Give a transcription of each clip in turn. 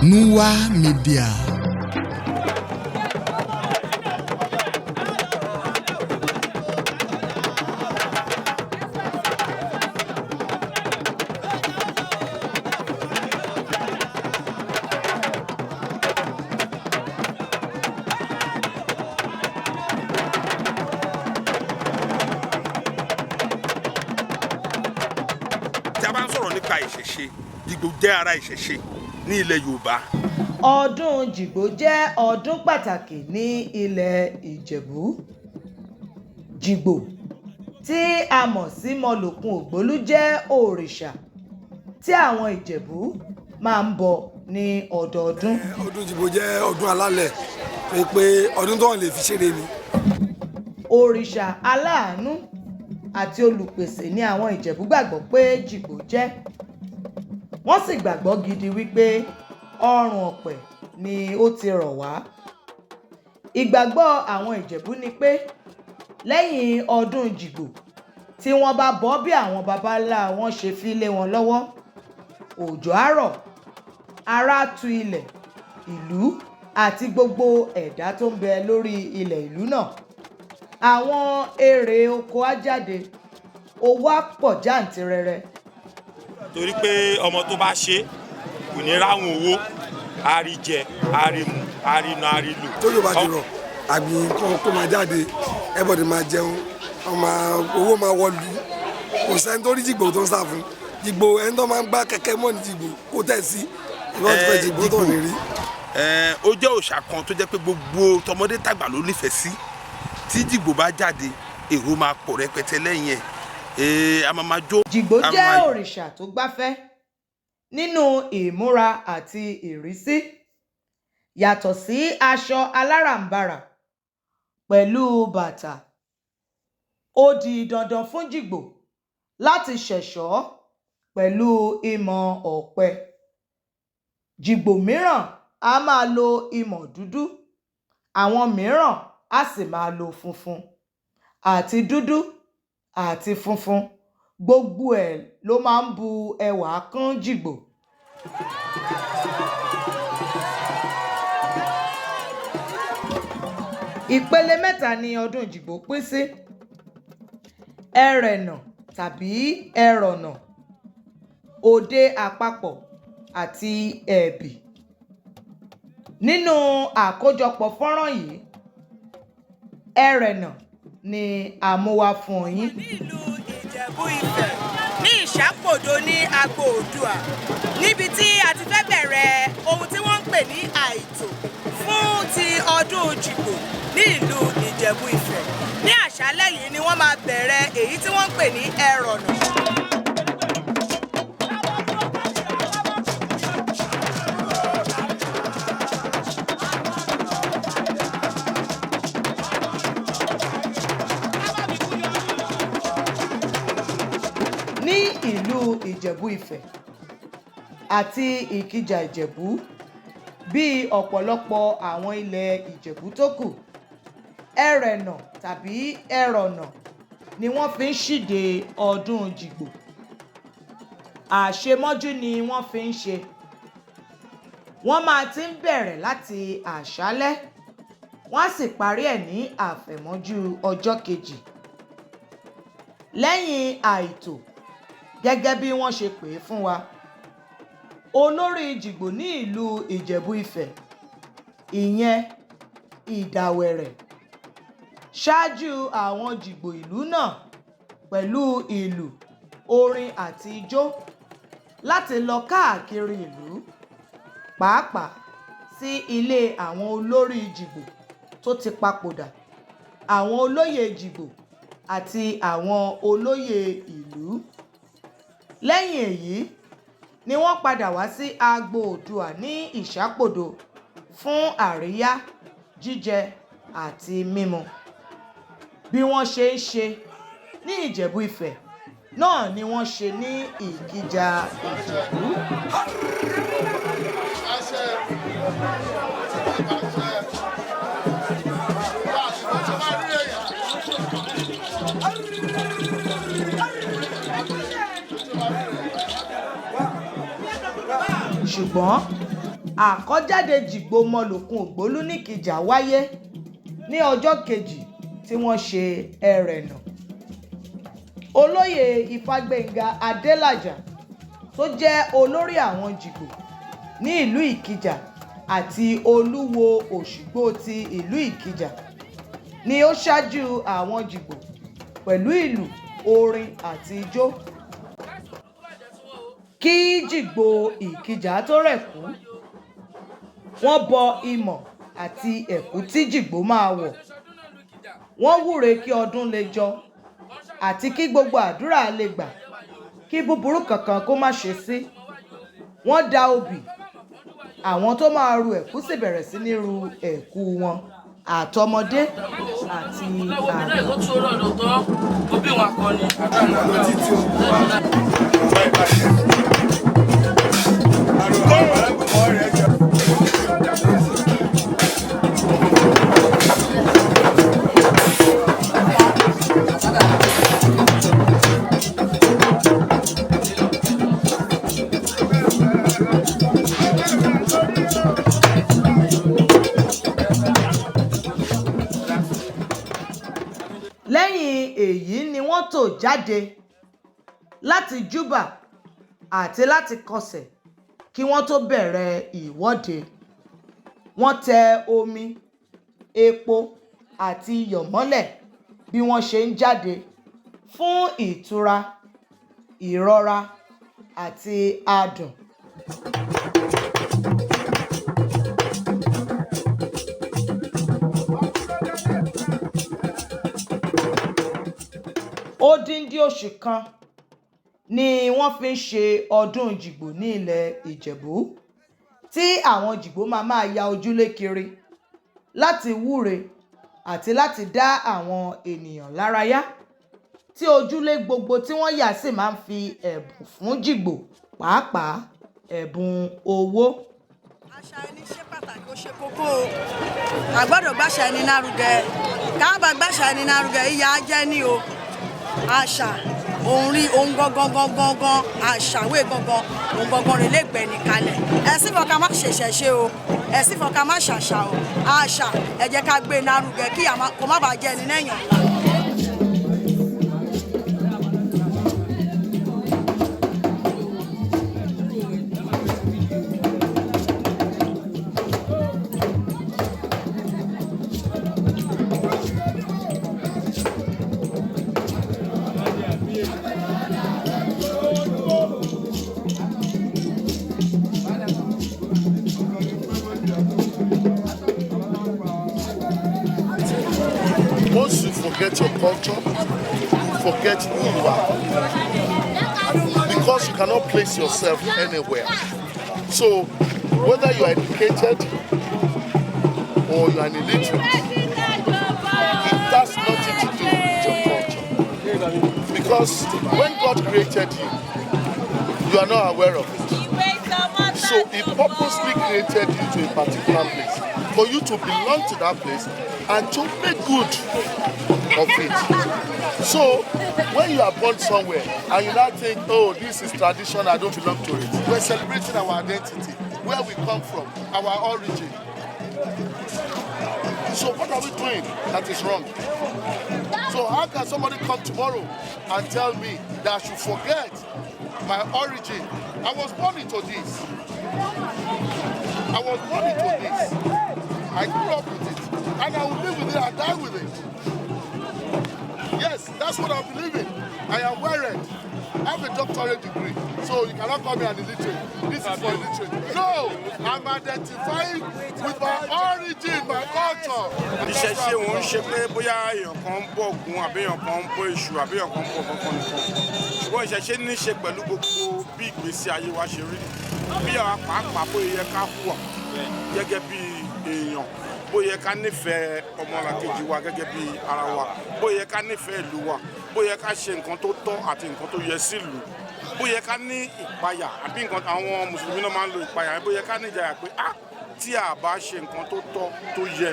Nuwa Media. Tí a bá ń sọ̀rọ̀ nípa ìṣẹ̀ṣe, Jìgbò jẹ́ ara ìṣẹ̀ṣe ní ilẹ̀ Yorùbá. Ọdún Jìgbò jẹ́ ọdún pàtàkì ní ilẹ̀ Ìjẹ̀bú. Jìgbò tí a mọ̀ sí Mọ̀lòkun Ògbólú jẹ́ òrìṣà tí àwọn Ìjẹ̀bú máa ń bọ ní ọdọọdún. Ọdún Jìgbò jẹ́ ọdún alálẹ̀ pé ọdún tó wọ́n lè fi ṣeré ni. Òrìṣà aláàánú àti olùpèsè ni àwọn Ìjẹ̀bú gbàgbọ́ pé Jìgbò jẹ́. Wọ́n sì gbàgbọ́ gidi wípé ọrùn ọ̀pẹ ni ó ti rọ̀ wá. Ìgbàgbọ́ àwọn Ìjẹ̀bú ni pé lẹ́yìn ọdún Jìgbò tí wọ́n bá bọ́ bí àwọn baba ńlá wọn ṣe fi lé wọn lọ́wọ́, òjò á rọ̀, ara tu ilẹ̀, ìlú àti gbogbo ẹ̀dá tó ń bẹ lórí ilẹ̀ ìlú náà. Àwọn èrè oko á jáde, owó á pọ̀ jàǹtìrẹrẹ. Torí pé ọmọ tó bá ṣe kò ní ráhùn owó, a rí jẹ, a rí mu, a rí ná, a rí lò. Tójò bá ti rọ̀, àgbìn kan kó máa jáde, everybody máa jẹun, owó máa wọlú. Kò sẹ́ni tó rí Jìgbò tó ń sá fún. Jìgbò ẹni tó máa ń gbá kẹ̀kẹ́ mọ́ ní Jìgbò kó tẹ̀ sí. Ìwọ́n ti fẹ́ Jìgbò tó ní rí. Ó jẹ́ òòṣà kan tó jẹ́ pé gbogbo tọmọdé tàgbà ló nífẹ̀ẹ́ sí. Tí Jìgbò bá jáde, èrò máa pọ̀ rẹpẹtẹ lẹ́yìn ẹ̀. A máa jó. Jìgbò jẹ́ òrìṣà tó gbáfẹ́ nínú ìmúra àti ìrísí. Yàtọ̀ sí aṣọ aláràǹbarà pẹ̀lú bàtà, ó di dandan fún Jìgbò láti ṣẹ̀ṣọ́ pẹ̀lú ìmọ̀ ọ̀pẹ. Jìgbò mìíràn á máa lo ìmọ̀ dúdú, àwọn mìíràn á sì máa lo funfun. Àti dúdú àti funfun, gbogbo ẹ̀ ló máa ń bu ẹwà kún Jìgbò. Ìpele mẹ́ta ni ọdún Jìgbò pín sí: ẹrẹ̀nà tàbí ẹrọ̀nà, Òde Àpapọ̀ àti ẹ̀bì. Nínú àkójọpọ̀ fọ́nrán yìí, ẹrẹ̀nà ni a mú wá fún yín. Ní ìlú Ìjẹ̀bú Ifẹ̀ ní Ìṣàpòdò ní agbo Oòduà, níbi tí a ti fẹ́ bẹ̀rẹ̀ ohun tí wọ́n ń pè ní àìtò fún ti ọdún Jìgbò ní ìlú Ìjẹ̀bú Ifẹ̀. Ní àṣálẹ́ yìí ni wọ́n máa bẹ̀rẹ̀ èyí tí wọ́n ń pè ní ẹrọ̀nà. Ní ìlú Ìjẹ̀bú Ifẹ̀ àti Ìkijà Ìjẹ̀bú, bí ọ̀pọ̀lọpọ̀ àwọn ilẹ̀ Ìjẹ̀bú tó kù, ẹrẹ̀nà tàbí ẹrọ̀nà ni wọ́n fi ń ṣíde ọdún Jìgbò. Àṣemọ́jú ni wọ́n fi ń ṣe. Wọ́n máa ti ń bẹ̀rẹ̀ láti àṣálẹ́, wọ́n á sì parí ẹ̀ ní àfẹ̀mọ́jú ọjọ́ kejì. Lẹ́yìn àìtò, gẹ́gẹ́ bí wọ́n ṣe pè é fún wa, olórí Jìgbò ní ìlú Ìjẹ̀bú Ifẹ̀, ìyẹn Ìdàwẹ̀rẹ̀, ṣáájú àwọn Jìgbò ìlú náà pẹ̀lú ìlù, orin àti ijó láti lọ káàkiri ìlú, pàápàá sí ilé àwọn olórí Jìgbò tó ti papòdà, àwọn olóyè Jìgbò àti àwọn olóyè ìlú. Lẹ́yìn èyí ni wọ́n padà wá sí agbo Oòduà ní Ìṣàpòdò fún àríyá, jíjẹ àti mímu. Bí wọ́n ṣe ń ṣe ní Ìjẹ̀bú Ifẹ̀ náà ni wọ́n ṣe ní Ìkijà Ìjẹ̀bú. ṣùgbọ́n àkọ́jáde Jìgbò mọlòkun ògbólú ní Ìkìjà wáyé ní ọjọ́ kejì tí wọ́n ṣe ẹrẹ̀nà. Olóyè Ifágbénga Adélàjà tó jẹ́ olórí àwọn Jìgbò ní ìlú Ìkìjà àti olúwo Òṣùgbó ti ìlú Ìkìjà ni ó ṣáájú àwọn Jìgbò pẹ̀lú ìlù, orin àti ijó. Kí Jìgbò Ìkìjà tó rẹ̀kú, wọ́n bọ imọ̀ àti ẹ̀kú tí Jìgbò máa wọ̀. Wọ́n wúre kí ọdún lè jọ àti kí gbogbo àdúrà lè gbà, kí búburú kankan kó má ṣe sí. Wọ́n da obì, àwọn tó máa ru ẹ̀kú sì bẹ̀rẹ̀ sí ní ru ẹ̀kú wọn, àtọmọdé àti lẹ́yìn èyí ni wọ́n tò jáde láti júbà àti láti kọsẹ̀ kí wọ́n tó bẹ̀rẹ̀ ìwọ́de. Wọ́n tẹ omi, epo àti iyọ̀ mọ́lẹ̀ bí wọ́n ṣe ń jáde fún ìtura, ìrọ̀ra àti adùn. Odindi oṣù kan ni wọ́n fi ń ṣe ọdún Jìgbò ní ilẹ̀ Ìjẹ̀bú, tí àwọn Jìgbò máa ya ojúlé kiri láti wúre àti láti dá àwọn ènìyàn lárayá, tí ojúlé gbogbo tí wọ́n yà sì máa ń fi ẹ̀bùn fún Jìgbò, pàápàá ẹ̀bùn owó. Àṣà ẹni ṣe pàtàkì, ó ṣe kókó o. A gbọ́dọ̀ gbàṣà ẹni lárugẹ. Ká bá gbàṣà ẹni lárugẹ, ìyà á jẹ ní o. Àṣà òun rí ohun gangan àṣàwé gangan ohun gangan rẹ̀ lè gbẹ̀ni kalẹ̀. Ẹ̀sìn fọ́ ká má ṣẹ̀ṣẹ̀ ṣe o, ẹ̀sìn fọ́ ká má ṣàṣà o. Àṣà ẹ jẹ́ ká gbé lárugẹ kí kò má bàa jẹ́ ẹni lẹ́yìn ọ̀la. Once you forget your culture, you forget who you are. Because you cannot place yourself anywhere. So, whether you are educated or you are illiterate, it has nothing to do with your culture. Because when God created you, you are not aware of it. So He purposely created you to a particular place, for you to belong to that place and to make good of it. So when you are born somewhere and you now think, oh, this is tradition, I don't belong to it. We're celebrating our identity, where we come from, our origin. So what are we doing that is wrong? So how can somebody come tomorrow and tell me that I should forget my origin? I was born into this. I was born into this. I grew up with it. And I will live with it and die with it. Yes, that's what I believe in. I am well-read. I have a doctorate degree. So you cannot call me an illiterate. This is for illiterate. No, I'm identifying with my origin, my culture. Ìṣẹ̀ṣe wọn ń ṣe pé bóyá èèyàn kan ń bọ Ògún àbí èèyàn kan ń bọ Èṣù àbí èèyàn kan ń bọ kankan nìkan. Ṣùgbọ́n ìṣẹ̀ṣe ní í ṣe pẹ̀lú gbogbo bí ìgbésí ayé wa ṣe rí. Bí àwa pàápàá bóyá yẹ ká hùwà gẹ́gẹ́ bí èèyàn. Bóyá ká nífẹ̀ẹ́ ọmọlàkejì wa gẹ́gẹ́ bí ara wa. Bóyá ká nífẹ̀ẹ́ ìlú wa. Bóyá ká ṣe nǹkan tó tọ́ àti nǹkan tó yẹ sí ìlú. Bóyá ká ní ìpayà àbí nǹkan àwọn mùsùlùmí náà máa ń lo ìpayà. Bóyá ká ní ìjayà pé tí a bá ṣe nǹkan tó tọ́ tó yẹ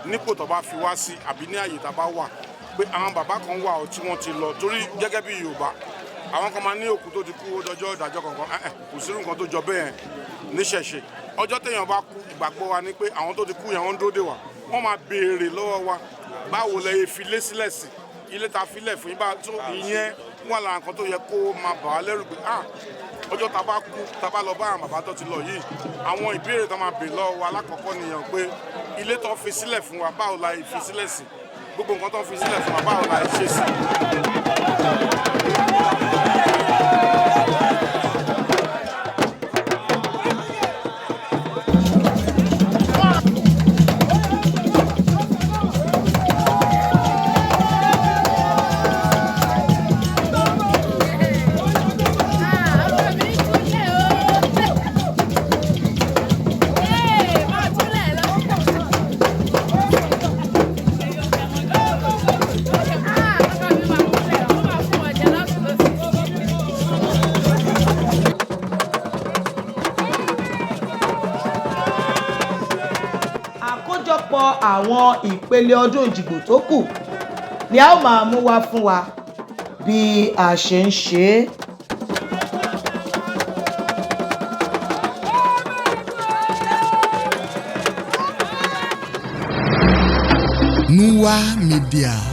nípò tó bá fi wá sí àbí ní àyè tá a bá wà pé àwọn bàbá kan wà tí wọ́n ti lọ torí gẹ́gẹ́ bí Yorùbá àwọn kan máa ní òkú tó ti kú ó dọjọ́ ìdájọ́ kankan kò sí nǹkan tó jọ bẹ́ẹ̀ níṣẹ̀ṣe ọjọ́ téèyàn bá kú ìgbàgbọ́ wa ni pé àwọn tó ti kú yẹn wọ́n ń dúró dè wá wọ́n máa béèrè lọ́wọ́ wa báwo lẹ fi lé sílẹ̀ sí ilé ta filẹ̀ fún yín bá tó ìyẹn wà lára nǹkan tó yẹ kó máa bà wá lẹ́rù pé ọjọ́ ta bá kú ta bá lọ bá àwọn bàbá tó ti lọ yìí àwọn ìbéèrè tó máa béèrè lọ́wọ́ wa alákọ̀ọ́kọ́ nìyẹn pé ilé tó fi sílẹ̀ fún wa báwo la fi sílẹ̀ sí gbogbo nǹkan tó fi sílẹ̀ fún wa báwo la ṣe sí. Àkójọpọ̀ àwọn ìpele ọdún Jìgbò tó kù ni a ó máa mú wá fún wa bí a ṣe ń ṣe é. Nuwa Media.